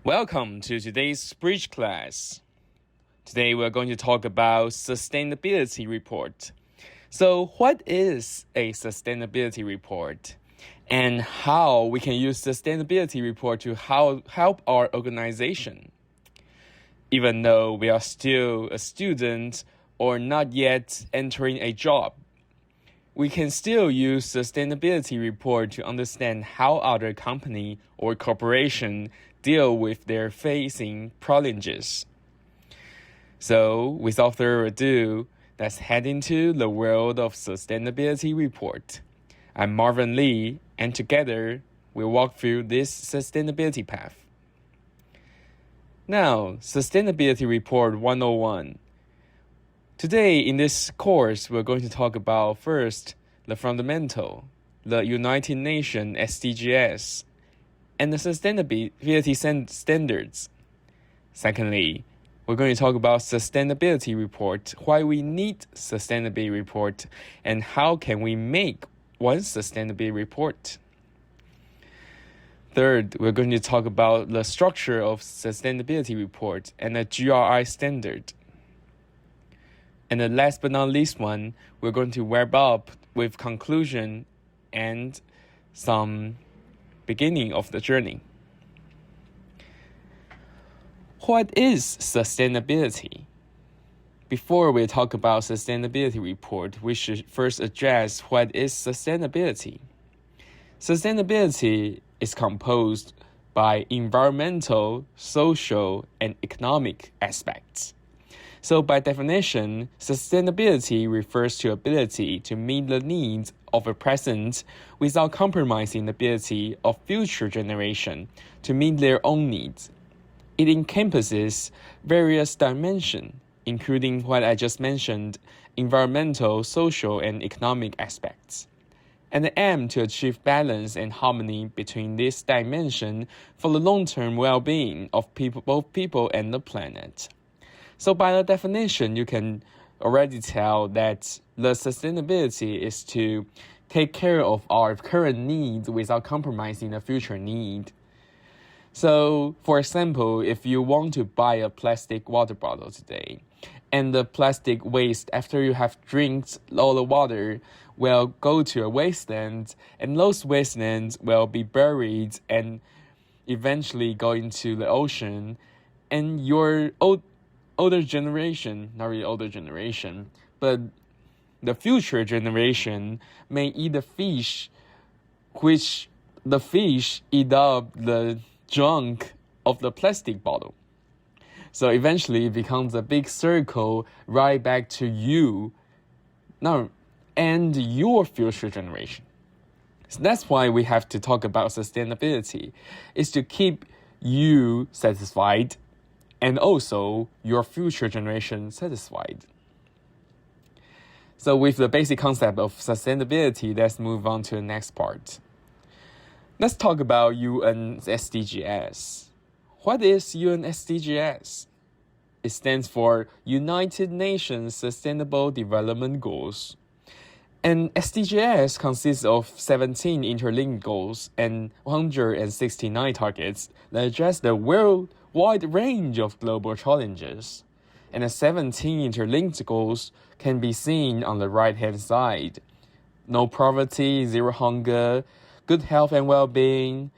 Welcome to today's bridge class. Today we're going to talk about sustainability report. So what is a sustainability report and how we can use sustainability report to help our organization? Even though we are still a student or not yet entering a job, we can still use sustainability report to understand how other company or corporation deal with their facing challenges. So, without further ado, let's head into the world of sustainability report. I'm Marvin Lee, and together we'll walk through this sustainability path. Now, Sustainability Report 101. Today, in this course, we're going to talk about first, the fundamental, the United Nations SDGs, and the sustainability standards. Secondly, we're going to talk about sustainability report, why we need sustainability report, and how can we make one sustainability report. Third, we're going to talk about the structure of sustainability report and the GRI standard. And the last but not least one, we're going to wrap up with conclusion and some beginning of the journey. What is sustainability? Before we talk about sustainability report, we should first address what is sustainability. Sustainability is composed by environmental, social, and economic aspects. So by definition, sustainability refers to ability to meet the needs of a present without compromising the ability of future generation to meet their own needs. It encompasses various dimensions, including what I just mentioned, environmental, social, and economic aspects, and the aim to achieve balance and harmony between these dimensions for the long-term well-being of both people and the planet. So by the definition, you can already tell that the sustainability is to take care of our current needs without compromising the future need. So, for example, if you want to buy a plastic water bottle today, and the plastic waste after you have drank all the water will go to a wasteland, and those wastelands will be buried and eventually go into the ocean, and your older generation, not really older generation, but the future generation may eat the fish, which the fish eat up the junk of the plastic bottle. So eventually it becomes a big circle right back to you now and your future generation. So that's why we have to talk about sustainability, is to keep you satisfied and also your future generation satisfied. So with the basic concept of sustainability, let's move on to the next part. Let's talk about UN SDGs. What is UN SDGs? It stands for United Nations Sustainable Development Goals. And SDGs consists of 17 interlinked goals and 169 targets that address the worldwide range of global challenges. And the 17 interlinked goals can be seen on the right-hand side. No poverty, zero hunger, good health and well-being,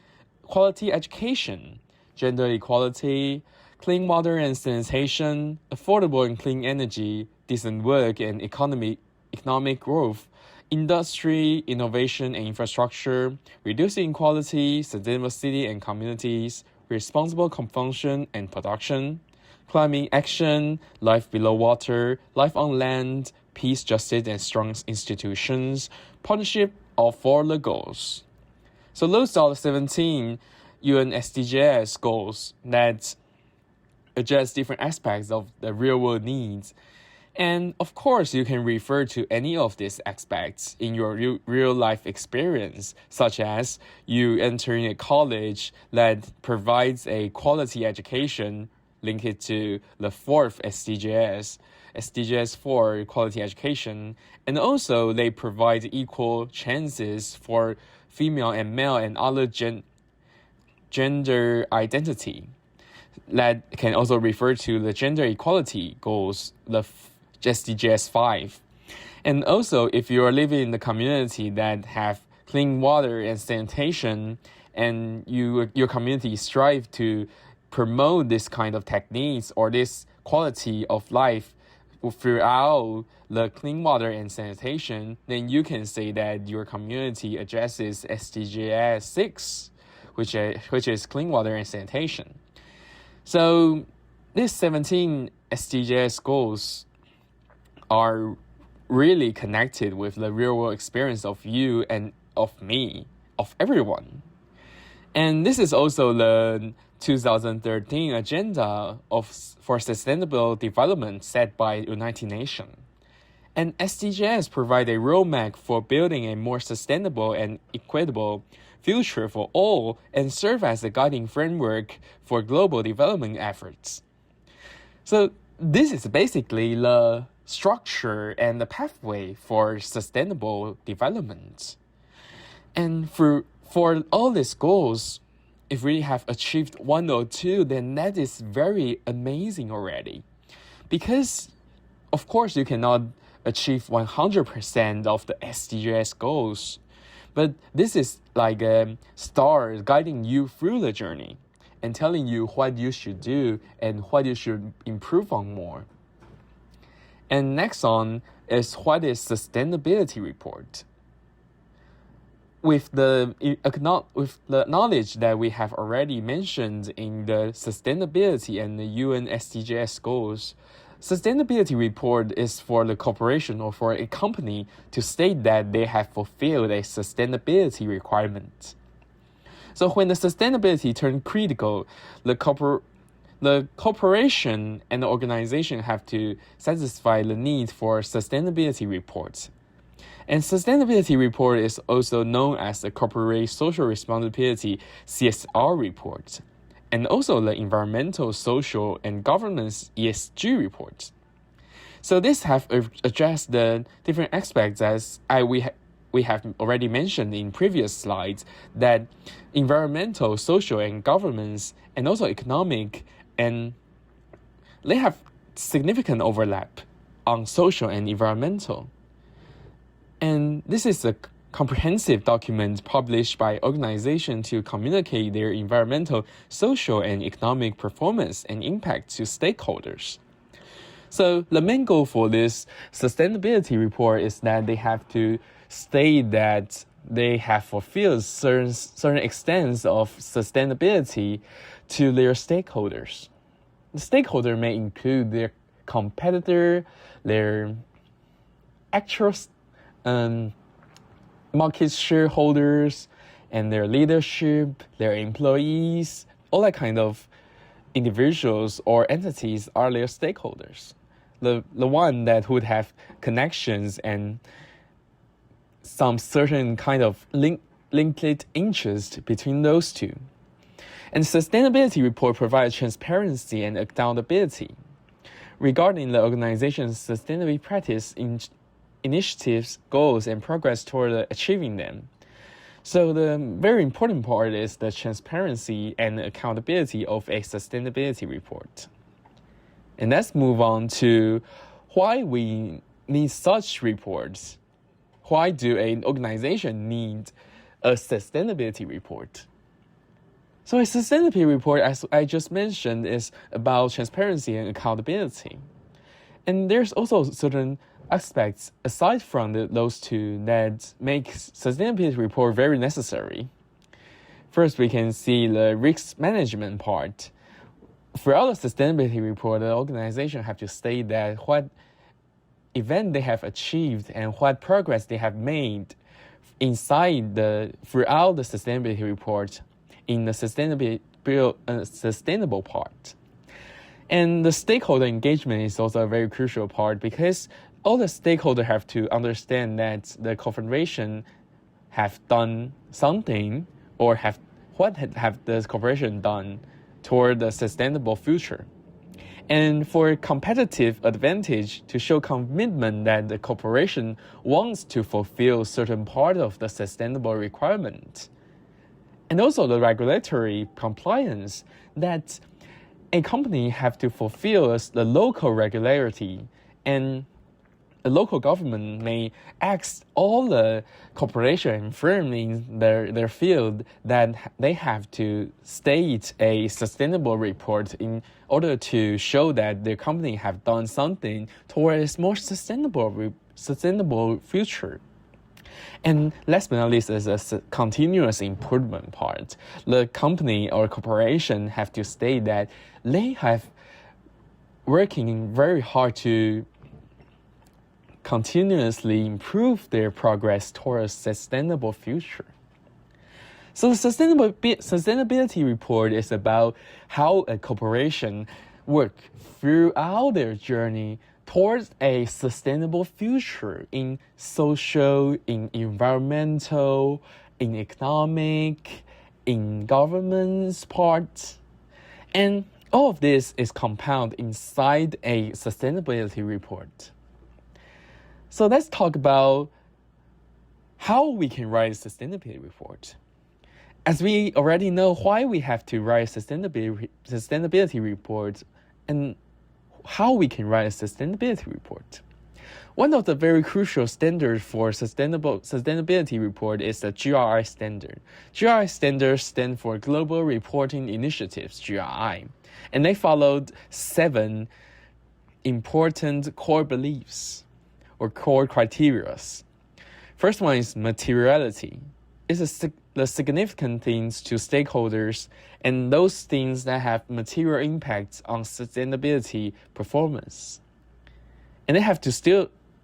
quality education, gender equality, clean water and sanitation, affordable and clean energy, decent work and economic growth, industry, innovation and infrastructure, reducing inequality, sustainable city and communities, responsible consumption and production, climate action, life below water, life on land, peace, justice, and strong institutions, partnership of for the goals. So those are the 17 UN SDGs goals that address different aspects of the real-world needs. And of course, you can refer to any of these aspects in your real-life experience, such as you entering a college that provides a quality education linked to the fourth SDGs, SDGs 4, quality education, and also they provide equal chances for female and male and other gender identity. that can also refer to the gender equality goals, the SDGs 5. And also, if you are living in the community that have clean water and sanitation, and your community strive to promote this kind of techniques or this quality of life throughout the clean water and sanitation, then you can say that your community addresses SDGs 6, which is clean water and sanitation. So these 17 SDGs goals are really connected with the real-world experience of you and of me, of everyone. And this is also the 2013 agenda for sustainable development set by United Nations. And SDGs provide a roadmap for building a more sustainable and equitable future for all and serve as a guiding framework for global development efforts. So this is basically the structure and the pathway for sustainable development. And for all these goals, if we have achieved 1 or 2, then that is very amazing already. Because, of course, you cannot achieve 100% of the SDGs goals. But this is like a star guiding you through the journey and telling you what you should do and what you should improve on more. And next on is what is sustainability report. With the knowledge that we have already mentioned in the sustainability and the UN SDGs goals, sustainability report is for the corporation or for a company to state that they have fulfilled a sustainability requirement. So when the sustainability turns critical, the corporation and the organization have to satisfy the need for sustainability reports. And sustainability report is also known as the corporate social responsibility CSR report, and also the environmental, social, and governance ESG report. So this have addressed the different aspects as we have already mentioned in previous slides, that environmental, social, and governance, and also economic, and they have significant overlap on social and environmental. And this is a comprehensive document published by organizations to communicate their environmental, social, and economic performance and impact to stakeholders. So the main goal for this sustainability report is that they have to state that they have fulfilled certain extents of sustainability to their stakeholders. The stakeholder may include their competitor, their actual market shareholders, and their leadership, their employees, all that kind of individuals or entities are their stakeholders. The one that would have connections and some certain kind of linked interest between those two. And sustainability report provides transparency and accountability regarding the organization's sustainability practice in initiatives, goals, and progress toward achieving them. So the very important part is the transparency and accountability of a sustainability report. And let's move on to why we need such reports. Why do an organization need a sustainability report? So a sustainability report, as I just mentioned, is about transparency and accountability. And there's also certain aspects aside from those two that make sustainability report very necessary. First, we can see the risk management part. Throughout the sustainability report, the organization have to state that what event they have achieved and what progress they have made throughout the sustainability report in the sustainable part. And the stakeholder engagement is also a very crucial part because all the stakeholders have to understand that the corporation have done something or have the corporation done toward the sustainable future. And for competitive advantage to show commitment that the corporation wants to fulfill certain part of the sustainable requirement. And also the regulatory compliance that a company have to fulfill the local regularity, and the local government may ask all the corporation and firm in their field that they have to state a sustainable report in order to show that their company have done something towards more sustainable future. And last but not least is a continuous improvement part. The company or corporation have to state that they have working very hard to continuously improve their progress towards sustainable future. So the sustainability report is about how a corporation work throughout their journey towards a sustainable future in social, in environmental, in economic, in governance part. And all of this is compounded inside a sustainability report. So let's talk about how we can write a sustainability report. As we already know why we have to write a sustainability report and how we can write a sustainability report. One of the very crucial standards for sustainability report is the GRI standard. GRI standards stand for Global Reporting Initiatives, GRI, and they followed 7 important core beliefs or core criteria. First one is materiality. It's the significant things to stakeholders and those things that have material impacts on sustainability performance. And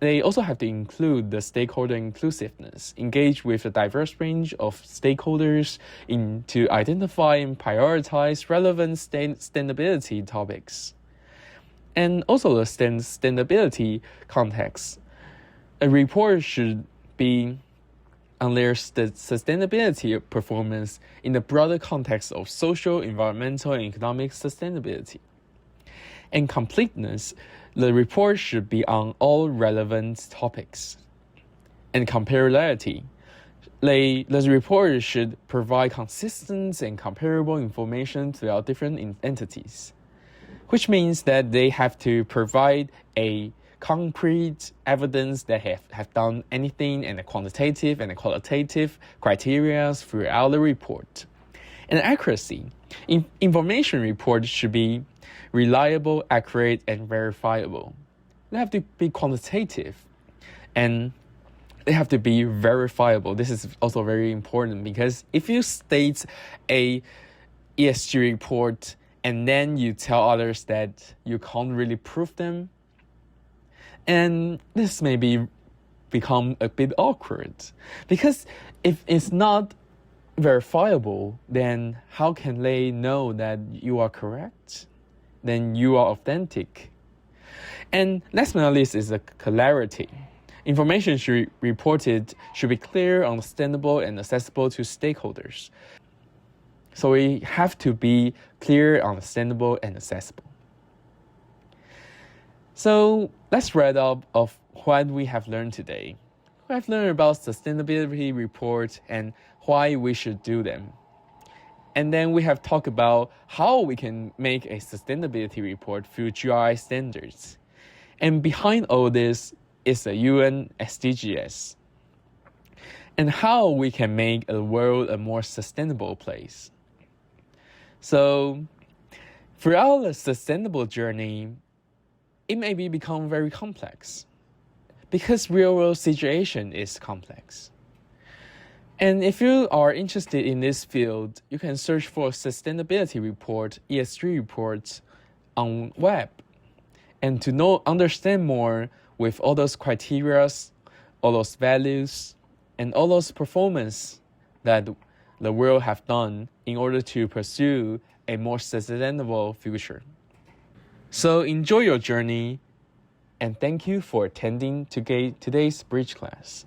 they also have to include the stakeholder inclusiveness, engage with a diverse range of stakeholders to identify and prioritize relevant sustainability topics. And also the sustainability context. A report should be on their sustainability performance in the broader context of social, environmental, and economic sustainability. And completeness, the report should be on all relevant topics. And comparability, the report should provide consistent and comparable information throughout different entities, which means that they have to provide a concrete evidence that have done anything, and a quantitative and a qualitative criteria throughout the report. And accuracy. Information reports should be reliable, accurate, and verifiable. They have to be quantitative and they have to be verifiable. This is also very important because if you state a ESG report and then you tell others that you can't really prove them, and this may become a bit awkward because if it's not verifiable, then how can they know that you are correct? Then you are authentic. And last but not least is the clarity. Information reported should be clear, understandable, and accessible to stakeholders. So we have to be clear, understandable, and accessible. So let's wrap up of what we have learned today. We have learned about sustainability reports and why we should do them. And then we have talked about how we can make a sustainability report through GRI standards. And behind all this is the UN SDGs. And how we can make the world a more sustainable place. So throughout the sustainable journey, it may become very complex because real-world situation is complex. And if you are interested in this field, you can search for sustainability report, ESG reports on web, and to understand more with all those criteria, all those values, and all those performance that the world have done in order to pursue a more sustainable future. So enjoy your journey, and thank you for attending today's bridge class.